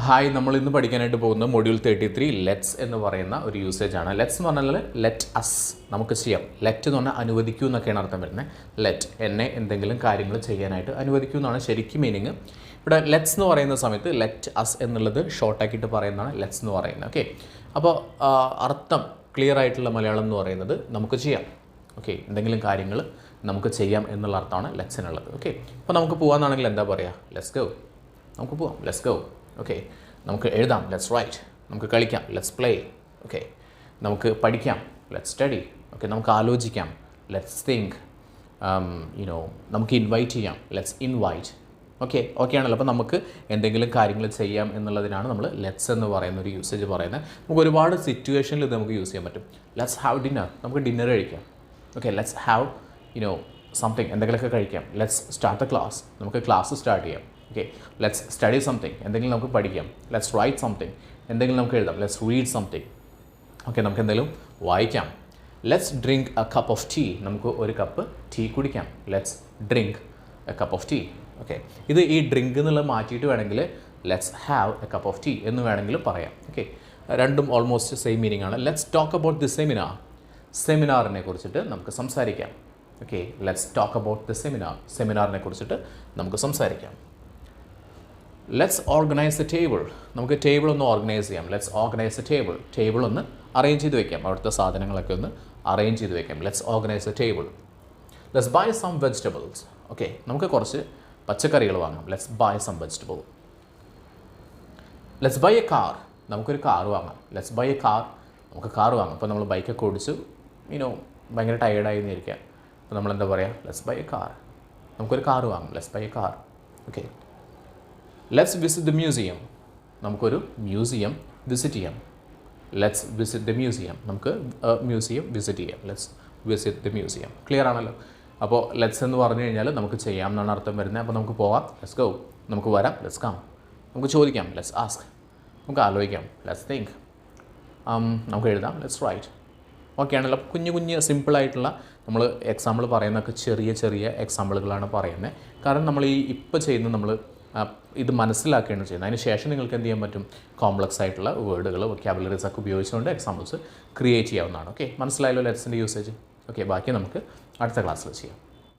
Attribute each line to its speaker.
Speaker 1: Hi, നമ്മൾ ഇന്ന് പഠിക്കാനായിട്ട് പോകുന്ന മൊഡ്യൂൾ 33 ലെറ്റ്സ് എന്ന് പറയുന്ന ഒരു യൂസേജ് ആണ്. ലെറ്റ്സ് എന്ന് പറഞ്ഞാൽ ലെറ്റ് അസ്, നമുക്ക് ചെയ്യാം. ലെറ്റ് എന്ന് പറഞ്ഞാൽ അനുവദിക്കൂ എന്നൊക്കെയാണ് അർത്ഥം വരുന്നത്. ലെറ്റ് എന്നെ എന്തെങ്കിലും കാര്യങ്ങൾ ചെയ്യാനായിട്ട് അനുവദിക്കൂ എന്നാണ് ശരിക്കും മീനിങ്. ഇവിടെ ലെറ്റ്സ് എന്ന് പറയുന്ന സമയത്ത് ലെറ്റ് അസ് എന്നുള്ളത് ഷോർട്ടാക്കിയിട്ട് പറയുന്നതാണ് ലെറ്റ്സ് എന്ന് പറയുന്നത്. ഓക്കെ, അപ്പോൾ അർത്ഥം ക്ലിയർ ആയിട്ടുള്ള മലയാളം എന്ന് പറയുന്നത് നമുക്ക് ചെയ്യാം. ഓക്കെ, എന്തെങ്കിലും കാര്യങ്ങൾ നമുക്ക് ചെയ്യാം എന്നുള്ള അർത്ഥമാണ് ലെറ്റ്സിനുള്ളത്. ഓക്കെ, അപ്പോൾ നമുക്ക് പോകാമെന്നാണെങ്കിൽ എന്താ പറയുക? Let's go. നമുക്ക് പോവാം, ലെറ്റ്സ് ഗോ. ഓക്കെ, നമുക്ക് എഴുതാം, ലെറ്റ്സ് റൈറ്റ്. നമുക്ക് കളിക്കാം, ലെറ്റ്സ് പ്ലേ. ഓക്കെ, നമുക്ക് പഠിക്കാം, ലെറ്റ്സ് സ്റ്റഡി. ഓക്കെ, നമുക്ക് ആലോചിക്കാം, ലെറ്റ്സ് തിങ്ക്. നമുക്ക് ഇൻവൈറ്റ് ചെയ്യാം, ലെറ്റ്സ് ഇൻവൈറ്റ്. ഓക്കെ ആണല്ലോ. അപ്പോൾ നമുക്ക് എന്തെങ്കിലും കാര്യങ്ങൾ ചെയ്യാം എന്നുള്ളതിനാണ് നമ്മൾ ലെറ്റ്സ് എന്ന് പറയുന്ന ഒരു യൂസേജ് പറയുന്നത്. നമുക്ക് ഒരുപാട് സിറ്റുവേഷനിൽ ഇത് നമുക്ക് യൂസ് ചെയ്യാൻ പറ്റും. ലെറ്റ്സ് ഹാവ് ഡിന്നർ, നമുക്ക് ഡിന്നർ കഴിക്കാം. ഓക്കെ, ലെറ്റ്സ് ഹാവ് സംതിങ്, എന്തെങ്കിലുമൊക്കെ കഴിക്കാം. ലെറ്റ്സ് സ്റ്റാർട്ട് ദ ക്ലാസ്, നമുക്ക് ക്ലാസ് സ്റ്റാർട്ട് ചെയ്യാം. ഓക്കെ, ലെറ്റ്സ് സ്റ്റഡി സംതിങ്, എന്തെങ്കിലും നമുക്ക് പഠിക്കാം. ലെറ്റ്സ് റൈറ്റ് സംതിങ്, എന്തെങ്കിലും നമുക്ക് എഴുതാം. Let's read something. ഓക്കെ, നമുക്ക് എന്തെങ്കിലും വായിക്കാം. Let's drink a cup of tea, നമുക്ക് ഒരു കപ്പ് ടീ കുടിക്കാം. Let's drink a cup of tea. Okay, ഇത് ഈ ഡ്രിങ്ക് എന്നുള്ളത് മാറ്റിയിട്ട് വേണമെങ്കിൽ let's have a cup of tea എന്ന് വേണമെങ്കിൽ പറയാം. ഓക്കെ, രണ്ടും ഓൾമോസ്റ്റ് സെയിം മീനിങ് ആണ്. Let's talk about the seminar, സെമിനാറിനെ കുറിച്ചിട്ട് നമുക്ക് സംസാരിക്കാം. Okay, let's talk about the seminar, സെമിനാറിനെ കുറിച്ചിട്ട് നമുക്ക് സംസാരിക്കാം. ലെറ്റ്സ് ഓർഗനൈസ് എ ടേബിൾ, നമുക്ക് ടേബിൾ ഒന്ന് ഓർഗനൈസ് ചെയ്യാം. Let's organise a table, table ഒന്ന് അറേഞ്ച് ചെയ്ത് വെക്കാം. അവിടുത്തെ സാധനങ്ങളൊക്കെ ഒന്ന് അറേഞ്ച് ചെയ്ത് വെക്കാം. Let's organise a table. Let's buy some vegetables, okay, നമുക്ക് കുറച്ച് പച്ചക്കറികൾ വാങ്ങാം. Let's buy some vegetable. Let's buy a car, നമുക്കൊരു കാർ വാങ്ങാം. ലെറ്റ്സ് ബൈ എ കാർ, നമുക്ക് കാർ വാങ്ങാം. അപ്പോൾ നമ്മൾ ബൈക്കൊക്കെ ഓടിച്ചു ഭയങ്കര ടയേർഡായി എന്നിരിക്കുക. അപ്പോൾ നമ്മൾ എന്താ പറയുക? ലെറ്റ്സ് ബൈ എ കാർ, നമുക്കൊരു കാർ വാങ്ങാം. Let's buy a car. Okay, let's visit the museum, നമുക്കൊരു മ്യൂസിയം വിസിറ്റ് ചെയ്യാം. ലെറ്റ്സ് വിസിറ്റ് ദ മ്യൂസിയം, നമുക്ക് മ്യൂസിയം വിസിറ്റ് ചെയ്യാം. Let's visit the museum. Clear ആണല്ലോ. അപ്പോൾ ലെറ്റ്സ് എന്ന് പറഞ്ഞു കഴിഞ്ഞാൽ നമുക്ക് ചെയ്യാം എന്നാണ് അർത്ഥം വരുന്നത്. അപ്പോൾ നമുക്ക് പോകാം, ലെറ്റ്സ് ഗോ. നമുക്ക് വരാം, ലെറ്റ്സ് കം. നമുക്ക് ചോദിക്കാം, ലെറ്റ്സ് ആസ്ക്. നമുക്ക് ആലോചിക്കാം, ലെറ്റ്സ് തിങ്ക്. നമുക്ക് എഴുതാം, ലെറ്റ്സ് റൈറ്റ്. ഓക്കെ ആണല്ലോ. കുഞ്ഞു കുഞ്ഞ് സിമ്പിളായിട്ടുള്ള നമ്മൾ എക്സാമ്പിൾ പറയുന്നതൊക്കെ ചെറിയ ചെറിയ എക്സാമ്പിളുകളാണ് പറയുന്നത്. കാരണം നമ്മൾ ഇപ്പോൾ ചെയ്യുന്ന നമ്മൾ ഇത് മനസ്സിലാക്കുകയാണ് ചെയ്യുന്നത്. അതിന് ശേഷം നിങ്ങൾക്ക് എന്ത് ചെയ്യാൻ പറ്റും? കോംപ്ലക്സ് ആയിട്ടുള്ള വേർഡുകൾ, വൊക്കാബുലറീസ് ഒക്കെ ഉപയോഗിച്ചുകൊണ്ട് എക്സാമ്പിൾസ് ക്രിയേറ്റ് ചെയ്യാവുന്നതാണ്. ഓക്കെ, മനസ്സിലായല്ലോ ലെറ്റ്സിൻ്റെ യൂസേജ്. ഓക്കെ, ബാക്കി നമുക്ക് അടുത്ത ക്ലാസ്സിൽ ചെയ്യാം.